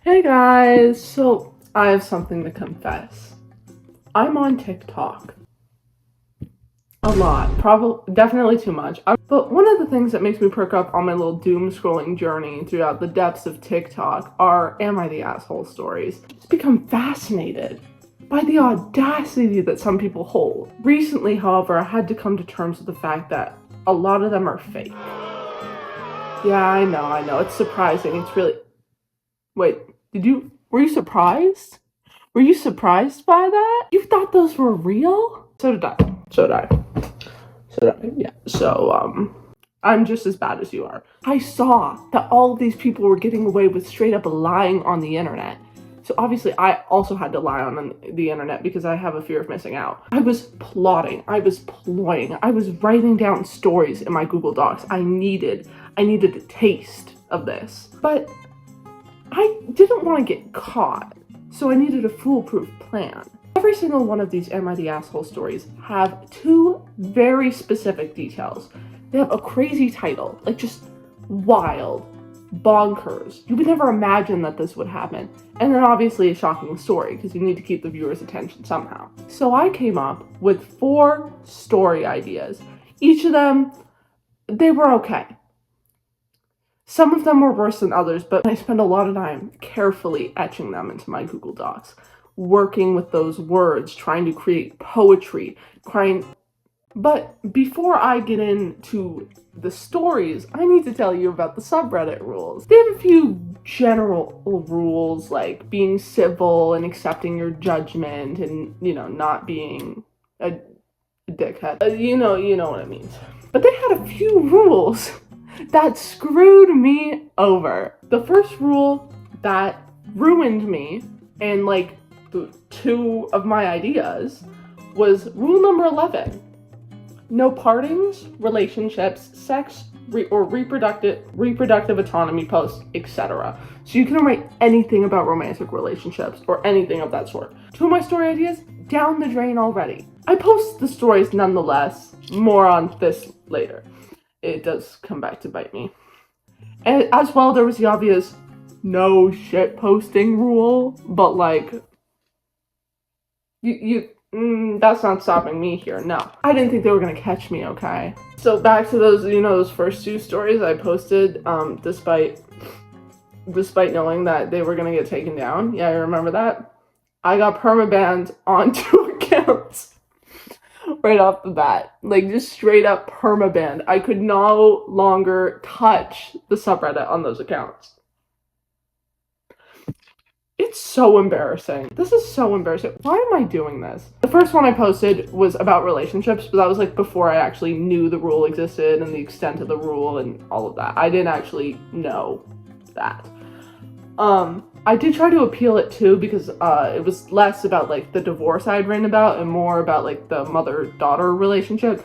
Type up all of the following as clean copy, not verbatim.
Hey guys, so I have something to confess. I'm on TikTok. A lot. Probably, definitely too much. But one of the things that makes me perk up on my little doom scrolling journey throughout the depths of TikTok are Am I the Asshole stories. I've just become fascinated by the audacity that some people hold. Recently, however, I had to come to terms with the fact that a lot of them are fake. Yeah, I know, it's surprising. It's really... Wait, were you surprised? Were you surprised by that? You thought those were real? So did I. Yeah. So, I'm just as bad as you are. I saw that all of these people were getting away with straight up lying on the internet. So obviously I also had to lie on the internet because I have a fear of missing out. I was plotting, I was ploying, I was writing down stories in my Google Docs. I needed a taste of this. But I didn't want to get caught, so I needed a foolproof plan. Every single one of these Am I the Asshole stories have two very specific details. They have a crazy title, like just wild, bonkers. You would never imagine that this would happen. And then obviously a shocking story, because you need to keep the viewer's attention somehow. So I came up with 4 story ideas. Each of them, they were okay. Some of them were worse than others, but I spent a lot of time carefully etching them into my Google Docs, working with those words, trying to create poetry, But before I get into the stories, I need to tell you about the subreddit rules. They have a few general rules, like being civil and accepting your judgment and, not being a dickhead. You know what it means. But they had a few rules that screwed me over. The first rule that ruined me and like 2 of my ideas was rule number 11. No partings, relationships, sex, or reproductive autonomy posts, etc. So you can write anything about romantic relationships or anything of that sort. 2 of my story ideas, down the drain already. I post the stories nonetheless. More on this later. It does come back to bite me. And as well, there was the obvious no shit posting rule, but like, that's not stopping me here, no. I didn't think they were gonna catch me, okay? So back to those, those first 2 stories I posted, despite knowing that they were gonna get taken down. Yeah, I remember that. I got permabanned on 2 accounts. Right off the bat. Like, just straight up permabanned. I could no longer touch the subreddit on those accounts. It's so embarrassing. This is so embarrassing. Why am I doing this? The first one I posted was about relationships, but that was like before I actually knew the rule existed and the extent of the rule and all of that. I didn't actually know that. I did try to appeal it too because it was less about like the divorce I'd written about and more about like the mother-daughter relationship,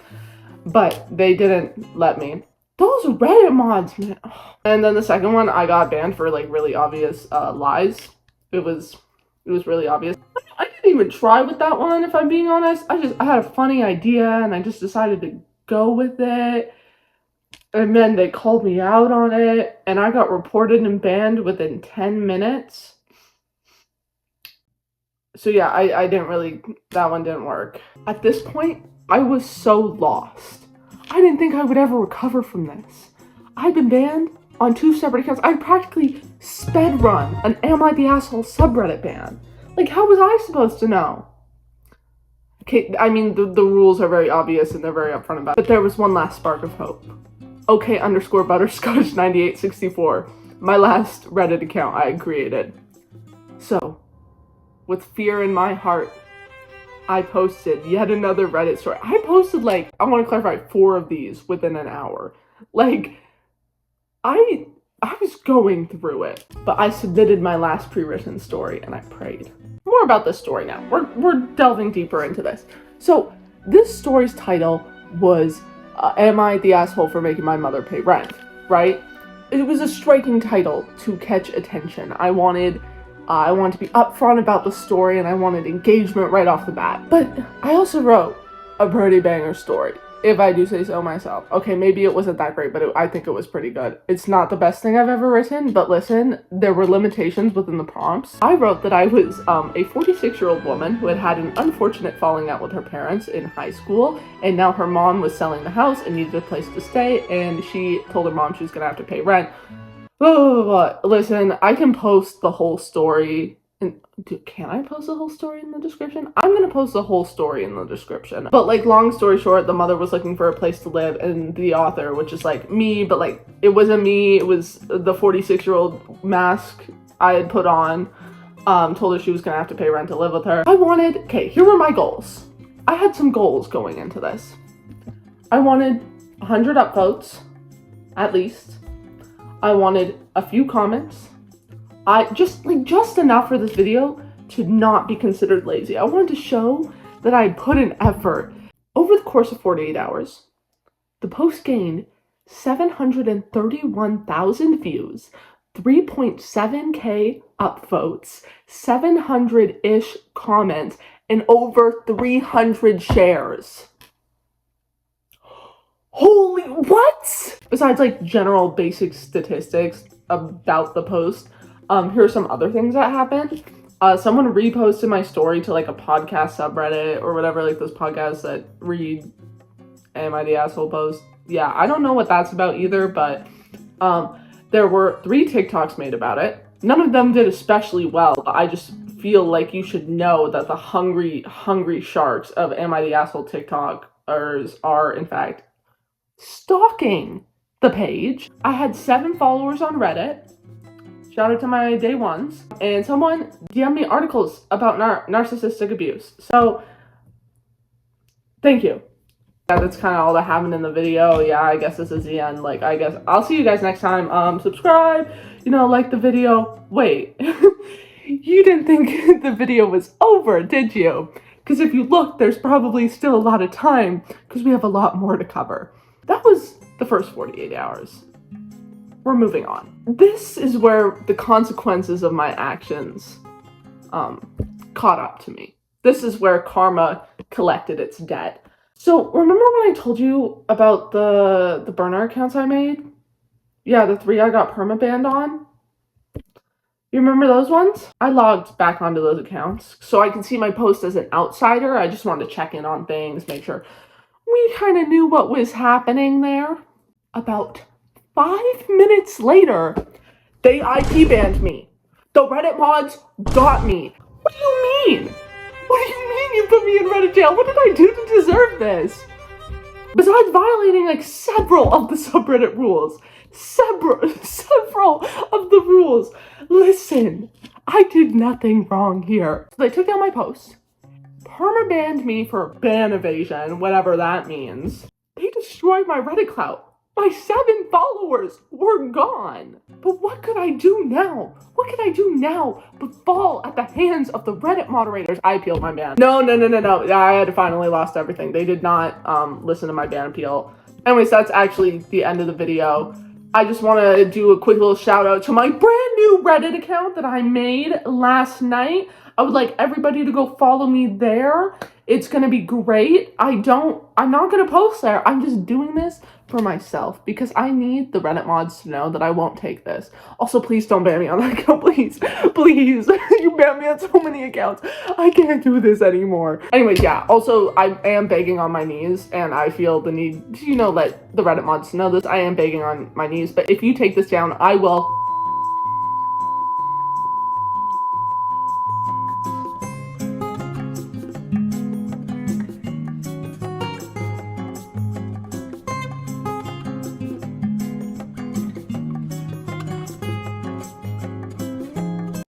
but they didn't let me. Those Reddit mods, man. Oh. And then the second one, I got banned for like really obvious lies. It was really obvious. I didn't even try with that one, if I'm being honest. I had a funny idea and I just decided to go with it. And then they called me out on it, and I got reported and banned within 10 minutes. So yeah, that one didn't work. At this point, I was so lost. I didn't think I would ever recover from this. I'd been banned on 2 separate accounts. I practically sped run an Am I the Asshole subreddit ban. Like, how was I supposed to know? Okay, I mean, the rules are very obvious and they're very upfront about it, but there was one last spark of hope. OK_butterscotch9864, my last Reddit account I had created. So, with fear in my heart, I posted yet another Reddit story. I posted I want to clarify, 4 of these within an hour. Like, I was going through it, but I submitted my last pre-written story and I prayed. More about this story now. We're delving deeper into this. So, this story's title was Am I the Asshole for Making My Mother Pay Rent, right? It was a striking title to catch attention. I wanted to be upfront about the story and I wanted engagement right off the bat. But I also wrote a pretty banger story. if I do say so myself. Okay, maybe it wasn't that great, but I think it was pretty good. It's not the best thing I've ever written, but listen, there were limitations within the prompts. I wrote that I was a 46-year-old woman who had had an unfortunate falling out with her parents in high school, and now her mom was selling the house and needed a place to stay, and she told her mom she was gonna have to pay rent. Listen, I can post the whole story. Can I post the whole story in the description? I'm gonna post the whole story in the description. But like, long story short, the mother was looking for a place to live, and the author, which is like me, but like, it wasn't me, it was the 46-year-old mask I had put on, told her she was gonna have to pay rent to live with her. Okay, here were my goals. I had some goals going into this. I wanted 100 upvotes, at least. I wanted a few comments. Just enough for this video to not be considered lazy. I wanted to show that I put an effort. Over the course of 48 hours, the post gained 731,000 views, 3.7k upvotes, 700-ish comments, and over 300 shares. Holy, what? Besides like general basic statistics about the post, here are some other things that happened. Someone reposted my story to like a podcast subreddit or whatever, like those podcasts that read Am I the Asshole post. Yeah, I don't know what that's about either, but there were 3 TikToks made about it. None of them did especially well. I just feel like you should know that the hungry sharks of Am I the Asshole TikTokers are in fact stalking the page. I had 7 followers on Reddit. Shout out to my day ones. And someone DM'd me articles about narcissistic abuse. So, thank you. Yeah, that's kind of all that happened in the video. Yeah, I guess this is the end. Like, I guess I'll see you guys next time. Subscribe, like the video. Wait, you didn't think the video was over, did you? Because if you look, there's probably still a lot of time because we have a lot more to cover. That was the first 48 hours. We're moving on. This is where the consequences of my actions caught up to me. This is where karma collected its debt. So remember when I told you about the burner accounts I made? Yeah, the 3 I got permabanned on. You remember those ones? I logged back onto those accounts so I can see my post as an outsider. I just wanted to check in on things, make sure we kind of knew what was happening there. About 5 minutes later, they IP banned me. The Reddit mods got me. What do you mean? What do you mean you put me in Reddit jail? What did I do to deserve this? Besides violating like several of the subreddit rules. Several of the rules. Listen, I did nothing wrong here. So they took down my post, permabanned me for ban evasion, whatever that means. They destroyed my Reddit clout. My 7 followers were gone. But what could I do now? What could I do now but fall at the hands of the Reddit moderators? I appealed my ban. No. I had finally lost everything. They did not listen to my ban appeal. Anyways, that's actually the end of the video. I just want to do a quick little shout out to my brand new Reddit account that I made last night. I would like everybody to go follow me there. It's gonna be great. I'm not gonna post there. I'm just doing this for myself because I need the Reddit mods to know that I won't take this. Also, please don't ban me on that account, please. Please. You ban me on so many accounts. I can't do this anymore. Anyways, yeah. Also, I am begging on my knees and I feel the need to, let the Reddit mods know this. I am begging on my knees, but if you take this down, I will